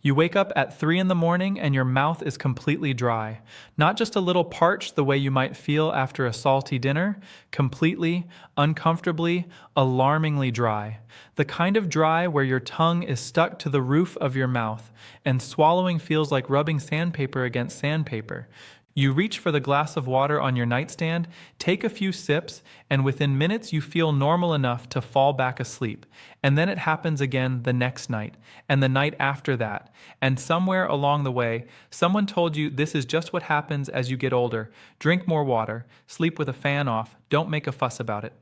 You wake up at 3 in the morning and your mouth is completely dry. Not just a little parched the way you might feel after a salty dinner, completely, uncomfortably, alarmingly dry. The kind of dry where your tongue is stuck to the roof of your mouth and swallowing feels like rubbing sandpaper against sandpaper. You reach for the glass of water on your nightstand, take a few sips, and within minutes you feel normal enough to fall back asleep. And then it happens again the next night, and the night after that. And somewhere along the way, someone told you this is just what happens as you get older. Drink more water, sleep with a fan off, don't make a fuss about it.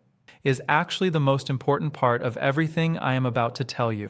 Is actually the most important part of everything I am about to tell you.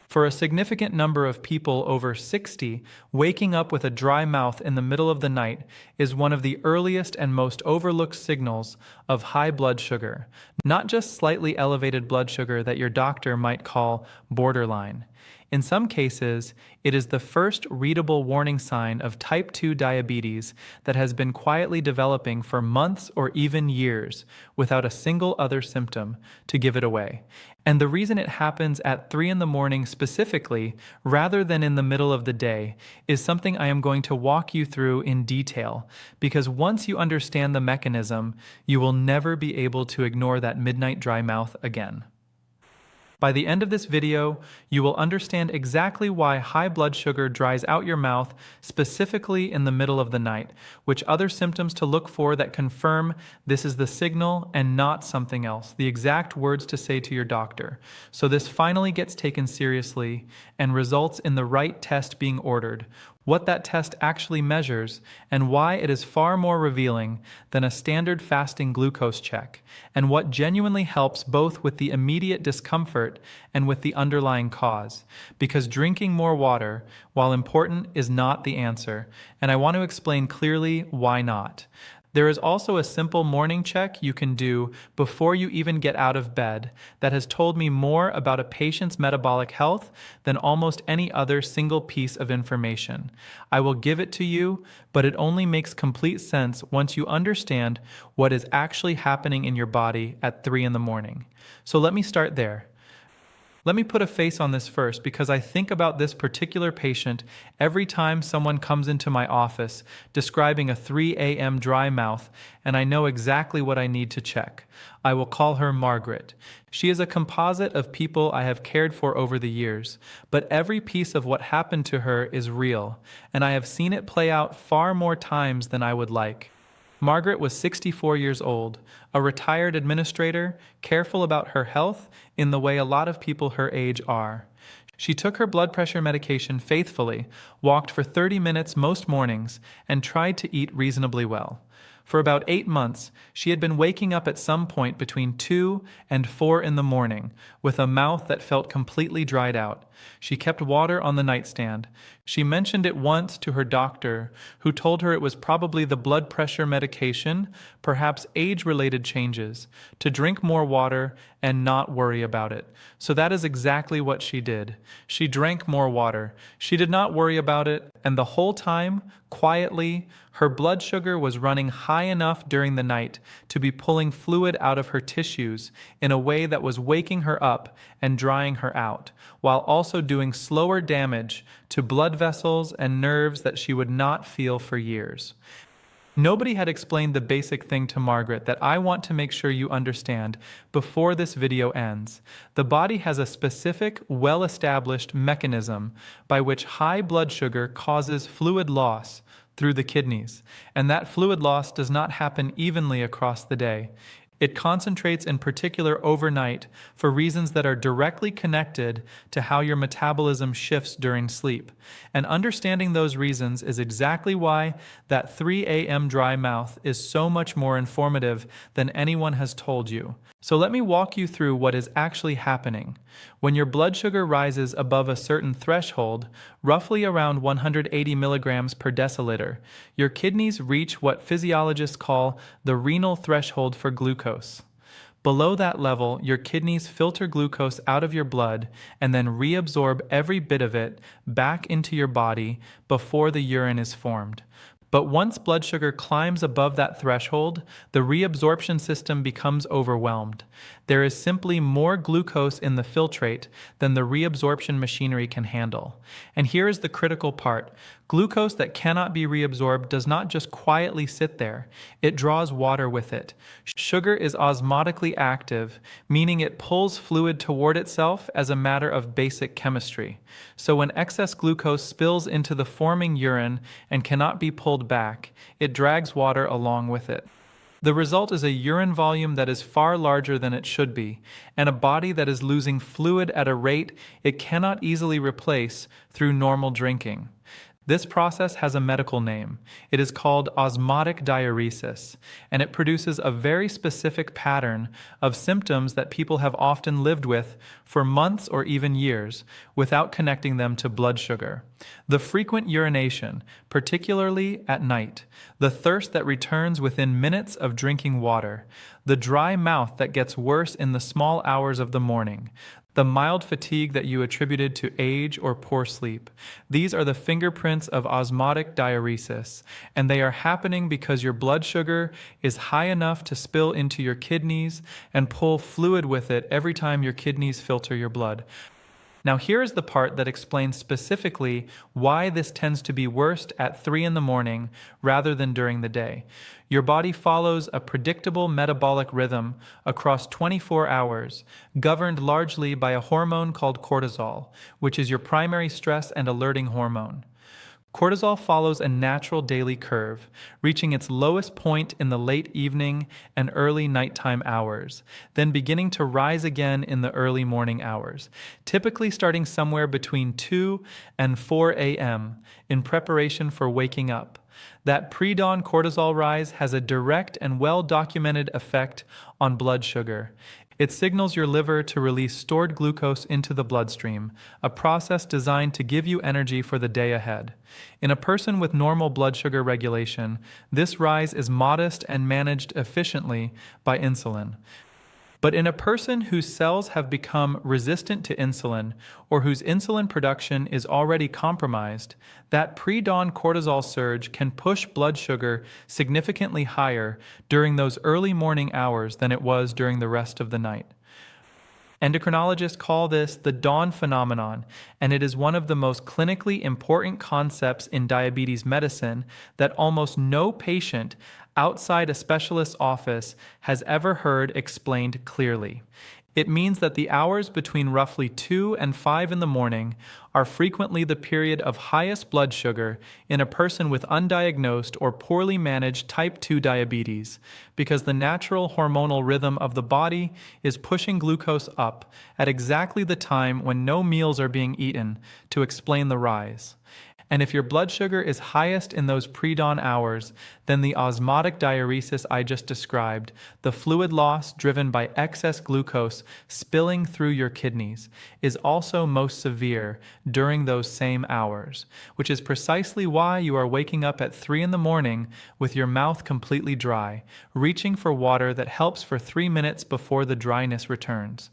For a significant number of people over 60, waking up with a dry mouth in the middle of the night is one of the earliest and most overlooked signals of high blood sugar, not just slightly elevated blood sugar that your doctor might call borderline. In some cases, it is the first readable warning sign of type 2 diabetes that has been quietly developing for months or even years without a single other symptom to give it away. And the reason it happens at 3 in the morning specifically, rather than in the middle of the day, is something I am going to walk you through in detail, because once you understand the mechanism, you will never be able to ignore that midnight dry mouth again. By the end of this video, you will understand exactly why high blood sugar dries out your mouth specifically in the middle of the night, which other symptoms to look for that confirm this is the signal and not something else, the exact words to say to your doctor. So this finally gets taken seriously and results in the right test being ordered, what that test actually measures, and why it is far more revealing than a standard fasting glucose check, and what genuinely helps both with the immediate discomfort and with the underlying cause. Because drinking more water, while important, is not the answer, and I want to explain clearly why not. There is also a simple morning check you can do before you even get out of bed that has told me more about a patient's metabolic health than almost any other single piece of information. I will give it to you, but it only makes complete sense once you understand what is actually happening in your body at 3 in the morning. So let me start there. Let me put a face on this first because I think about this particular patient every time someone comes into my office describing a 3 a.m. dry mouth, and I know exactly what I need to check. I will call her Margaret. She is a composite of people I have cared for over the years, but every piece of what happened to her is real, and I have seen it play out far more times than I would like. Margaret was 64 years old, a retired administrator, careful about her health in the way a lot of people her age are. She took her blood pressure medication faithfully, walked for 30 minutes most mornings, and tried to eat reasonably well. For about 8 months, she had been waking up at some point between 2 and 4 in the morning, with a mouth that felt completely dried out. She kept water on the nightstand. She mentioned it once to her doctor, who told her it was probably the blood pressure medication, perhaps age-related changes, to drink more water and not worry about it. So that is exactly what she did. She drank more water. She did not worry about it, and the whole time, quietly, her blood sugar was running high enough during the night to be pulling fluid out of her tissues in a way that was waking her up and drying her out, while also doing slower damage to blood vessels and nerves that she would not feel for years. Nobody had explained the basic thing to Margaret that I want to make sure you understand before this video ends. The body has a specific, well-established mechanism by which high blood sugar causes fluid loss through the kidneys, and that fluid loss does not happen evenly across the day. It concentrates in particular overnight for reasons that are directly connected to how your metabolism shifts during sleep. And understanding those reasons is exactly why that 3 a.m. dry mouth is so much more informative than anyone has told you. So let me walk you through what is actually happening. When your blood sugar rises above a certain threshold, roughly around 180 milligrams per deciliter, your kidneys reach what physiologists call the renal threshold for glucose. Below that level, your kidneys filter glucose out of your blood and then reabsorb every bit of it back into your body before the urine is formed. But once blood sugar climbs above that threshold, the reabsorption system becomes overwhelmed. There is simply more glucose in the filtrate than the reabsorption machinery can handle. And here is the critical part. Glucose that cannot be reabsorbed does not just quietly sit there. It draws water with it. Sugar is osmotically active, meaning it pulls fluid toward itself as a matter of basic chemistry. So when excess glucose spills into the forming urine and cannot be pulled back, it drags water along with it. The result is a urine volume that is far larger than it should be, and a body that is losing fluid at a rate it cannot easily replace through normal drinking. This process has a medical name. It is called osmotic diuresis, and it produces a very specific pattern of symptoms that people have often lived with for months or even years without connecting them to blood sugar. The frequent urination, particularly at night, the thirst that returns within minutes of drinking water, the dry mouth that gets worse in the small hours of the morning, the mild fatigue that you attributed to age or poor sleep. These are the fingerprints of osmotic diuresis, and they are happening because your blood sugar is high enough to spill into your kidneys and pull fluid with it every time your kidneys filter your blood. Now here is the part that explains specifically why this tends to be worst at 3 in the morning rather than during the day. Your body follows a predictable metabolic rhythm across 24 hours, governed largely by a hormone called cortisol, which is your primary stress and alerting hormone. Cortisol follows a natural daily curve, reaching its lowest point in the late evening and early nighttime hours, then beginning to rise again in the early morning hours, typically starting somewhere between 2 and 4 a.m. in preparation for waking up. That pre-dawn cortisol rise has a direct and well-documented effect on blood sugar. It signals your liver to release stored glucose into the bloodstream, a process designed to give you energy for the day ahead. In a person with normal blood sugar regulation, this rise is modest and managed efficiently by insulin. But in a person whose cells have become resistant to insulin or whose insulin production is already compromised, that pre-dawn cortisol surge can push blood sugar significantly higher during those early morning hours than it was during the rest of the night. Endocrinologists call this the dawn phenomenon, and it is one of the most clinically important concepts in diabetes medicine that almost no patient outside a specialist's office has ever heard explained clearly. It means that the hours between roughly 2 and 5 in the morning are frequently the period of highest blood sugar in a person with undiagnosed or poorly managed type 2 diabetes, because the natural hormonal rhythm of the body is pushing glucose up at exactly the time when no meals are being eaten to explain the rise. And if your blood sugar is highest in those pre-dawn hours, then the osmotic diuresis I just described, the fluid loss driven by excess glucose spilling through your kidneys, is also most severe during those same hours, which is precisely why you are waking up at 3 in the morning with your mouth completely dry, reaching for water that helps for 3 minutes before the dryness returns.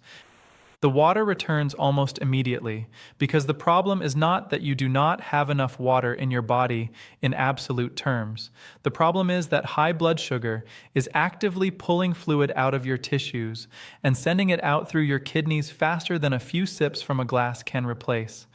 The water returns almost immediately because the problem is not that you do not have enough water in your body in absolute terms. The problem is that high blood sugar is actively pulling fluid out of your tissues and sending it out through your kidneys faster than a few sips from a glass can replace.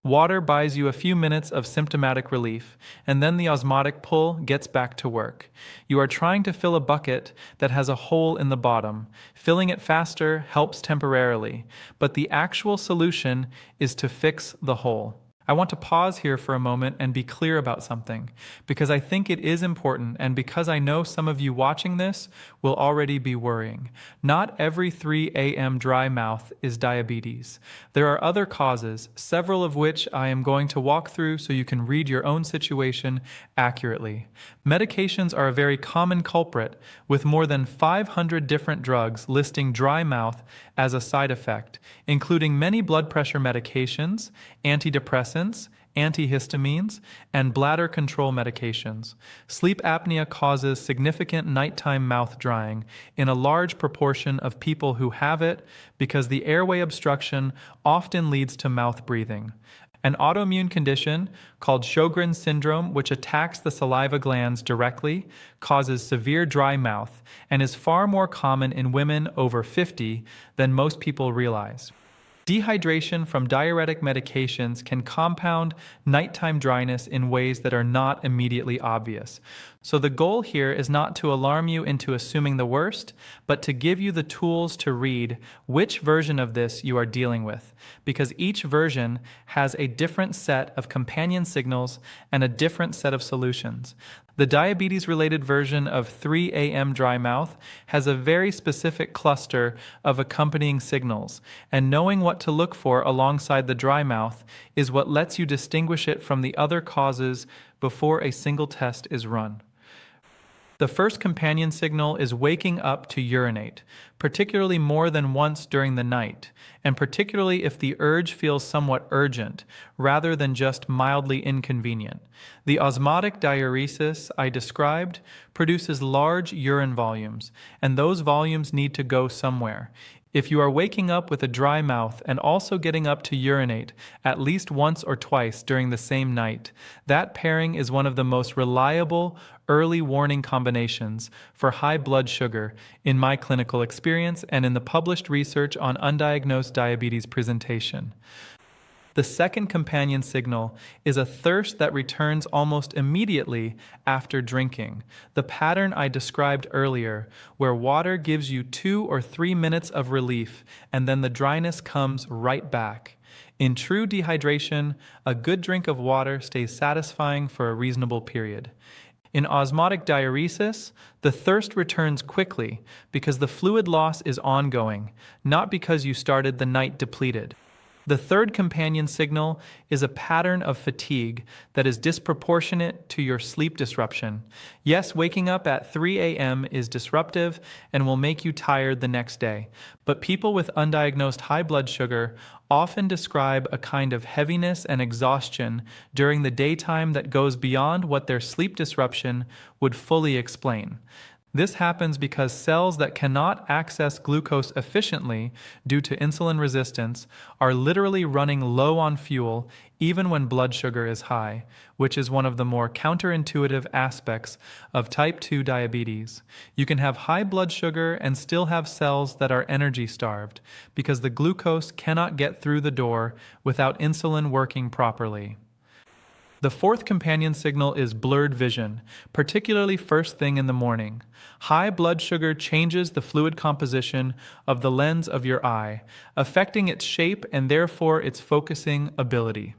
Water buys you a few minutes of symptomatic relief, and then the osmotic pull gets back to work. You are trying to fill a bucket that has a hole in the bottom. Filling it faster helps temporarily, but the actual solution is to fix the hole. I want to pause here for a moment and be clear about something, because I think it is important, and because I know some of you watching this will already be worrying. Not every 3 a.m. dry mouth is diabetes. There are other causes, several of which I am going to walk through so you can read your own situation accurately. Medications are a very common culprit, with more than 500 different drugs listing dry mouth as a side effect, including many blood pressure medications, antidepressants, antihistamines, and bladder control medications. Sleep apnea causes significant nighttime mouth drying in a large proportion of people who have it because the airway obstruction often leads to mouth breathing. An autoimmune condition called Sjogren's syndrome, which attacks the saliva glands directly, causes severe dry mouth and is far more common in women over 50 than most people realize. Dehydration from diuretic medications can compound nighttime dryness in ways that are not immediately obvious. So the goal here is not to alarm you into assuming the worst, but to give you the tools to read which version of this you are dealing with, because each version has a different set of companion signals and a different set of solutions. The diabetes-related version of 3 a.m. dry mouth has a very specific cluster of accompanying signals, and knowing what to look for alongside the dry mouth is what lets you distinguish it from the other causes before a single test is run. The first companion signal is waking up to urinate, particularly more than once during the night, and particularly if the urge feels somewhat urgent, rather than just mildly inconvenient. The osmotic diuresis I described produces large urine volumes, and those volumes need to go somewhere. If you are waking up with a dry mouth and also getting up to urinate at least once or twice during the same night, that pairing is one of the most reliable early warning combinations for high blood sugar in my clinical experience and in the published research on undiagnosed diabetes presentation. The second companion signal is a thirst that returns almost immediately after drinking, the pattern I described earlier, where water gives you 2 or 3 minutes of relief and then the dryness comes right back. In true dehydration, a good drink of water stays satisfying for a reasonable period. In osmotic diuresis, the thirst returns quickly because the fluid loss is ongoing, not because you started the night depleted. The third companion signal is a pattern of fatigue that is disproportionate to your sleep disruption. Yes, waking up at 3 a.m. is disruptive and will make you tired the next day, but people with undiagnosed high blood sugar often describe a kind of heaviness and exhaustion during the daytime that goes beyond what their sleep disruption would fully explain. This happens because cells that cannot access glucose efficiently due to insulin resistance are literally running low on fuel even when blood sugar is high, which is one of the more counterintuitive aspects of type 2 diabetes. You can have high blood sugar and still have cells that are energy starved because the glucose cannot get through the door without insulin working properly. The fourth companion signal is blurred vision, particularly first thing in the morning. High blood sugar changes the fluid composition of the lens of your eye, affecting its shape and therefore its focusing ability.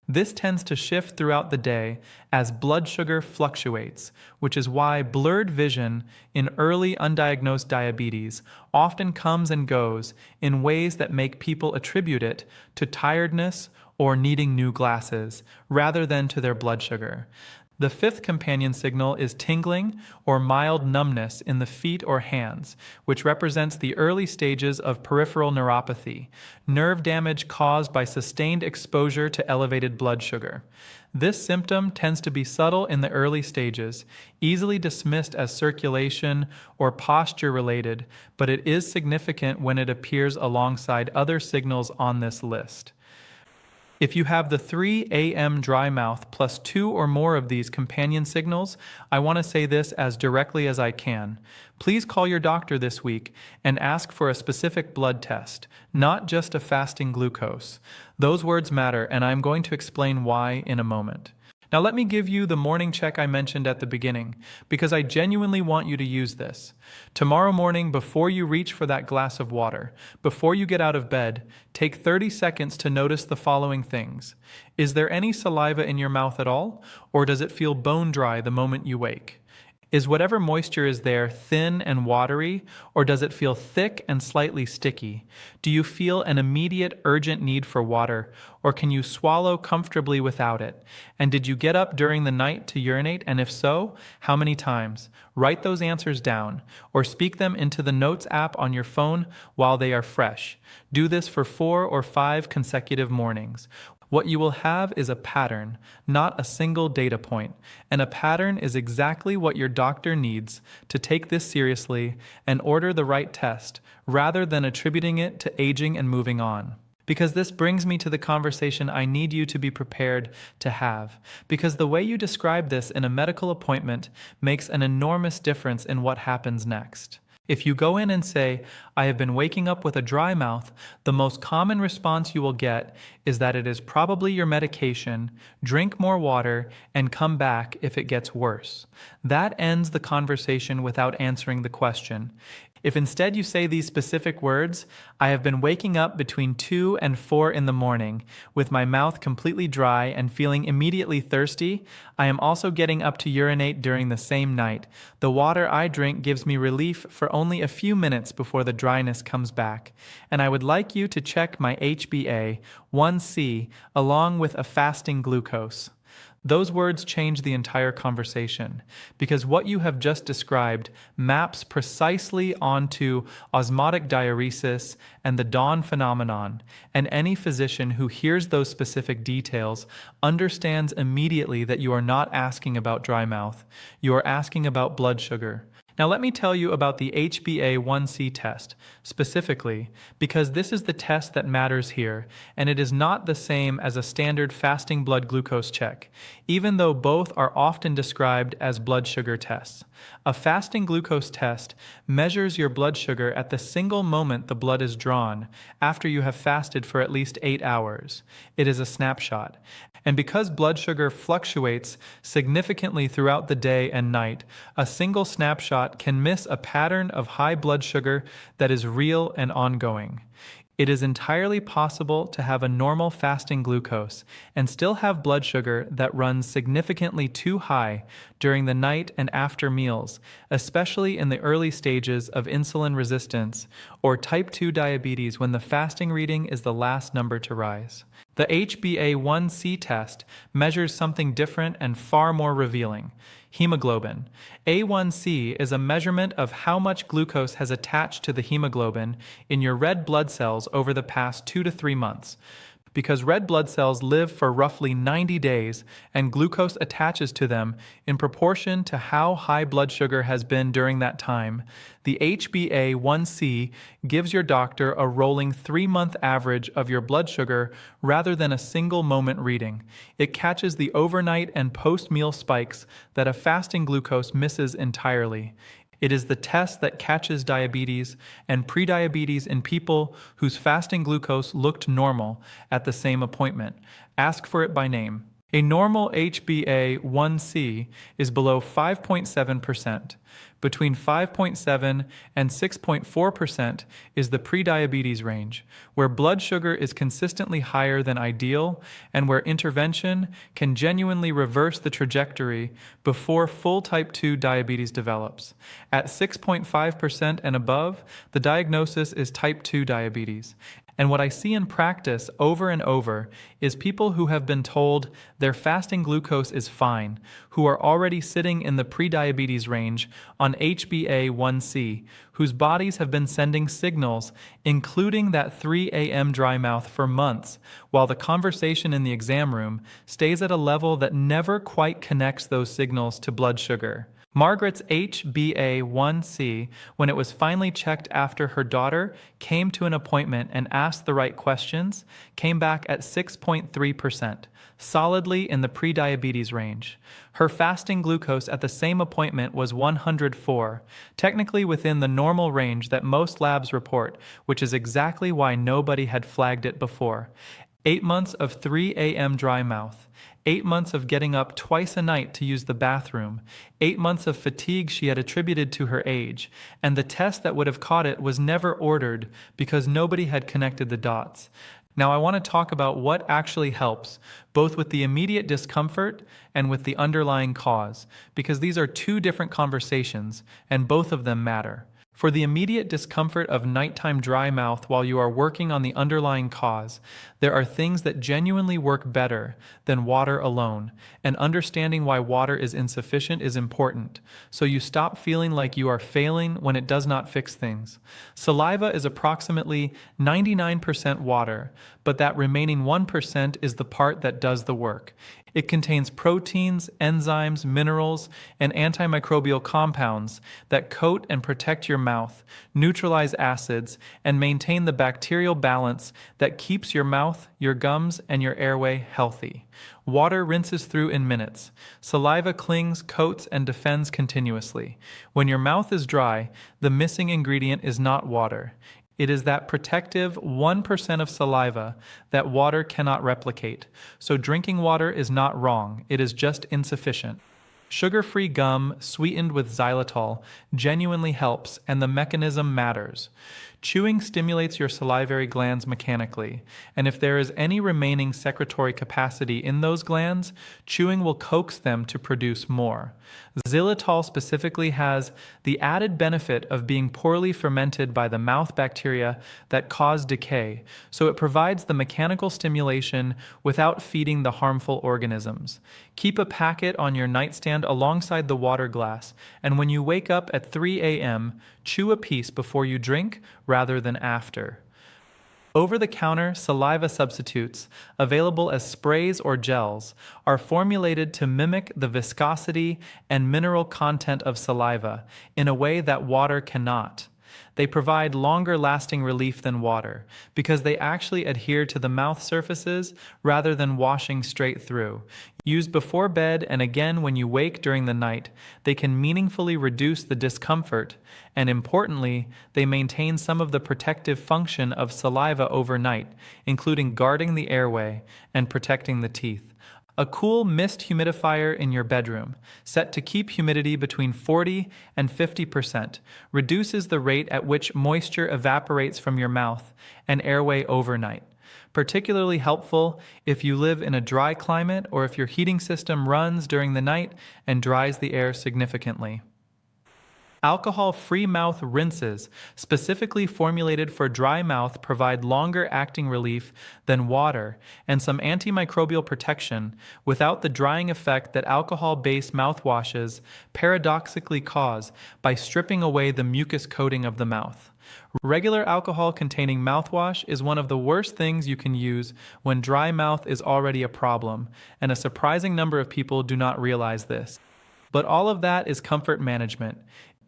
This tends to shift throughout the day as blood sugar fluctuates, which is why blurred vision in early undiagnosed diabetes often comes and goes in ways that make people attribute it to tiredness or needing new glasses, rather than to their blood sugar. The fifth companion signal is tingling or mild numbness in the feet or hands, which represents the early stages of peripheral neuropathy, nerve damage caused by sustained exposure to elevated blood sugar. This symptom tends to be subtle in the early stages, easily dismissed as circulation or posture related, but it is significant when it appears alongside other signals on this list. If you have the 3 a.m. dry mouth plus 2 or more of these companion signals, I want to say this as directly as I can. Please call your doctor this week and ask for a specific blood test, not just a fasting glucose. Those words matter, and I'm going to explain why in a moment. Now let me give you the morning check I mentioned at the beginning, because I genuinely want you to use this. Tomorrow morning, before you reach for that glass of water, before you get out of bed, take 30 seconds to notice the following things. Is there any saliva in your mouth at all, or does it feel bone dry the moment you wake? Is whatever moisture is there thin and watery, or does it feel thick and slightly sticky? Do you feel an immediate, urgent need for water, or can you swallow comfortably without it? And did you get up during the night to urinate, and if so, how many times? Write those answers down, or speak them into the Notes app on your phone while they are fresh. Do this for 4 or 5 consecutive mornings. What you will have is a pattern, not a single data point, and a pattern is exactly what your doctor needs to take this seriously and order the right test, rather than attributing it to aging and moving on. Because this brings me to the conversation I need you to be prepared to have. Because the way you describe this in a medical appointment makes an enormous difference in what happens next. If you go in and say, I have been waking up with a dry mouth, the most common response you will get is that it is probably your medication, drink more water, and come back if it gets worse. That ends the conversation without answering the question. If instead you say these specific words, I have been waking up between 2 and 4 in the morning with my mouth completely dry and feeling immediately thirsty, I am also getting up to urinate during the same night. The water I drink gives me relief for only a few minutes before the dryness comes back. And I would like you to check my HbA1c along with a fasting glucose. Those words change the entire conversation because what you have just described maps precisely onto osmotic diuresis and the dawn phenomenon, and any physician who hears those specific details understands immediately that you are not asking about dry mouth, you are asking about blood sugar. Now let me tell you about the HbA1c test, specifically, because this is the test that matters here, and it is not the same as a standard fasting blood glucose check, even though both are often described as blood sugar tests. A fasting glucose test measures your blood sugar at the single moment the blood is drawn, after you have fasted for at least 8 hours. It is a snapshot. And because blood sugar fluctuates significantly throughout the day and night, a single snapshot can miss a pattern of high blood sugar that is real and ongoing. It is entirely possible to have a normal fasting glucose and still have blood sugar that runs significantly too high during the night and after meals, especially in the early stages of insulin resistance or type 2 diabetes when the fasting reading is the last number to rise. The HbA1c test measures something different and far more revealing: hemoglobin. A1c is a measurement of how much glucose has attached to the hemoglobin in your red blood cells over the past 2 to 3 months. Because red blood cells live for roughly 90 days and glucose attaches to them in proportion to how high blood sugar has been during that time, the HbA1c gives your doctor a rolling 3-month average of your blood sugar rather than a single moment reading. It catches the overnight and post-meal spikes that a fasting glucose misses entirely. It is the test that catches diabetes and prediabetes in people whose fasting glucose looked normal at the same appointment. Ask for it by name. A normal HbA1c is below 5.7%. Between 5.7 and 6.4% is the prediabetes range, where blood sugar is consistently higher than ideal and where intervention can genuinely reverse the trajectory before full type 2 diabetes develops. At 6.5% and above, the diagnosis is type 2 diabetes. And what I see in practice over and over is people who have been told their fasting glucose is fine, who are already sitting in the prediabetes range on HbA1c, whose bodies have been sending signals, including that 3 a.m. dry mouth for months, while the conversation in the exam room stays at a level that never quite connects those signals to blood sugar. Margaret's HbA1c, when it was finally checked after her daughter came to an appointment and asked the right questions, came back at 6.3%, solidly in the prediabetes range. Her fasting glucose at the same appointment was 104, technically within the normal range that most labs report, which is exactly why nobody had flagged it before. 8 months of 3 a.m. dry mouth. 8 months of getting up twice a night to use the bathroom, 8 months of fatigue she had attributed to her age, and the test that would have caught it was never ordered because nobody had connected the dots. Now I want to talk about what actually helps, both with the immediate discomfort and with the underlying cause, because these are two different conversations, and both of them matter. For the immediate discomfort of nighttime dry mouth while you are working on the underlying cause, there are things that genuinely work better than water alone, and understanding why water is insufficient is important, so you stop feeling like you are failing when it does not fix things. Saliva is approximately 99% water, but that remaining 1% is the part that does the work. It contains proteins, enzymes, minerals, and antimicrobial compounds that coat and protect your mouth, neutralize acids, and maintain the bacterial balance that keeps your mouth, your gums, and your airway healthy. Water rinses through in minutes. Saliva clings, coats, and defends continuously. When your mouth is dry, the missing ingredient is not water. It is that protective 1% of saliva that water cannot replicate. So drinking water is not wrong, it is just insufficient. Sugar-free gum sweetened with xylitol genuinely helps, and the mechanism matters. Chewing stimulates your salivary glands mechanically, and if there is any remaining secretory capacity in those glands, chewing will coax them to produce more. Xylitol specifically has the added benefit of being poorly fermented by the mouth bacteria that cause decay, so it provides the mechanical stimulation without feeding the harmful organisms. Keep a packet on your nightstand alongside the water glass, and when you wake up at 3 a.m., chew a piece before you drink rather than after. Over-the-counter saliva substitutes, available as sprays or gels, are formulated to mimic the viscosity and mineral content of saliva in a way that water cannot. They provide longer-lasting relief than water because they actually adhere to the mouth surfaces rather than washing straight through. Used before bed and again when you wake during the night, they can meaningfully reduce the discomfort, and importantly, they maintain some of the protective function of saliva overnight, including guarding the airway and protecting the teeth. A cool mist humidifier in your bedroom, set to keep humidity between 40 and 50%, reduces the rate at which moisture evaporates from your mouth and airway overnight. Particularly helpful if you live in a dry climate or if your heating system runs during the night and dries the air significantly. Alcohol-free mouth rinses, specifically formulated for dry mouth, provide longer acting relief than water and some antimicrobial protection without the drying effect that alcohol-based mouthwashes paradoxically cause by stripping away the mucus coating of the mouth. Regular alcohol-containing mouthwash is one of the worst things you can use when dry mouth is already a problem, and a surprising number of people do not realize this. But all of that is comfort management.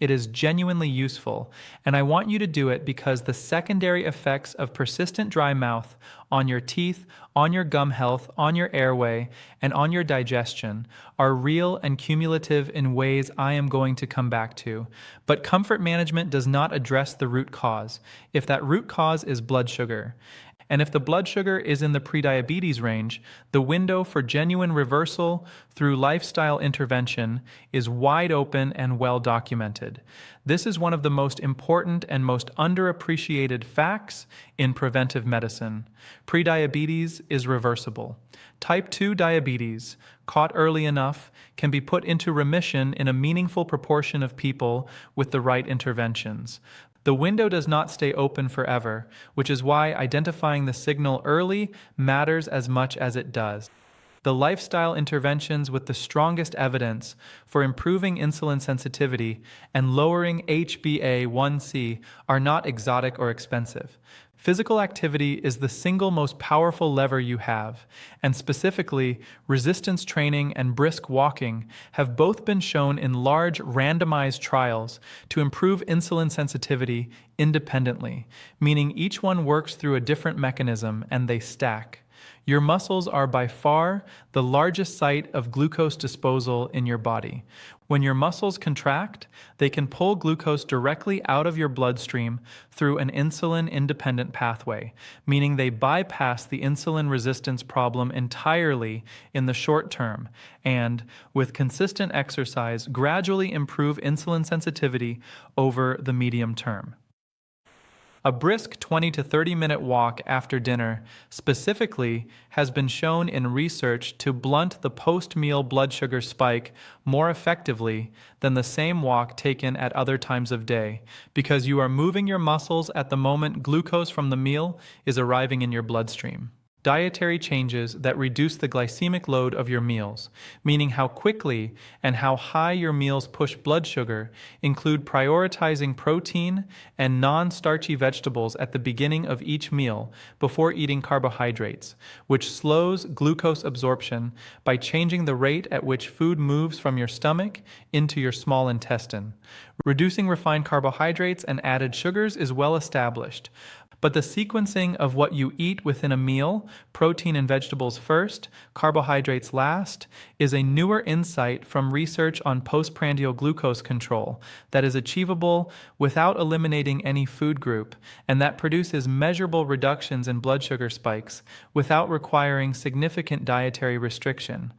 It is genuinely useful, and I want you to do it because the secondary effects of persistent dry mouth on your teeth, on your gum health, on your airway, and on your digestion are real and cumulative in ways I am going to come back to. But comfort management does not address the root cause, if that root cause is blood sugar. And if the blood sugar is in the prediabetes range, the window for genuine reversal through lifestyle intervention is wide open and well documented. This is one of the most important and most underappreciated facts in preventive medicine. Prediabetes is reversible. Type 2 diabetes, caught early enough, can be put into remission in a meaningful proportion of people with the right interventions. The window does not stay open forever, which is why identifying the signal early matters as much as it does. The lifestyle interventions with the strongest evidence for improving insulin sensitivity and lowering HbA1c are not exotic or expensive. Physical activity is the single most powerful lever you have, and specifically, resistance training and brisk walking have both been shown in large randomized trials to improve insulin sensitivity independently, meaning each one works through a different mechanism and they stack. Your muscles are by far the largest site of glucose disposal in your body. When your muscles contract, they can pull glucose directly out of your bloodstream through an insulin-independent pathway, meaning they bypass the insulin resistance problem entirely in the short term and, with consistent exercise, gradually improve insulin sensitivity over the medium term. A brisk 20 to 30 minute walk after dinner specifically has been shown in research to blunt the post-meal blood sugar spike more effectively than the same walk taken at other times of day, because you are moving your muscles at the moment glucose from the meal is arriving in your bloodstream. Dietary changes that reduce the glycemic load of your meals, meaning how quickly and how high your meals push blood sugar, include prioritizing protein and non-starchy vegetables at the beginning of each meal before eating carbohydrates, which slows glucose absorption by changing the rate at which food moves from your stomach into your small intestine. Reducing refined carbohydrates and added sugars is well established. But the sequencing of what you eat within a meal, protein and vegetables first, carbohydrates last, is a newer insight from research on postprandial glucose control that is achievable without eliminating any food group, and that produces measurable reductions in blood sugar spikes without requiring significant dietary restriction.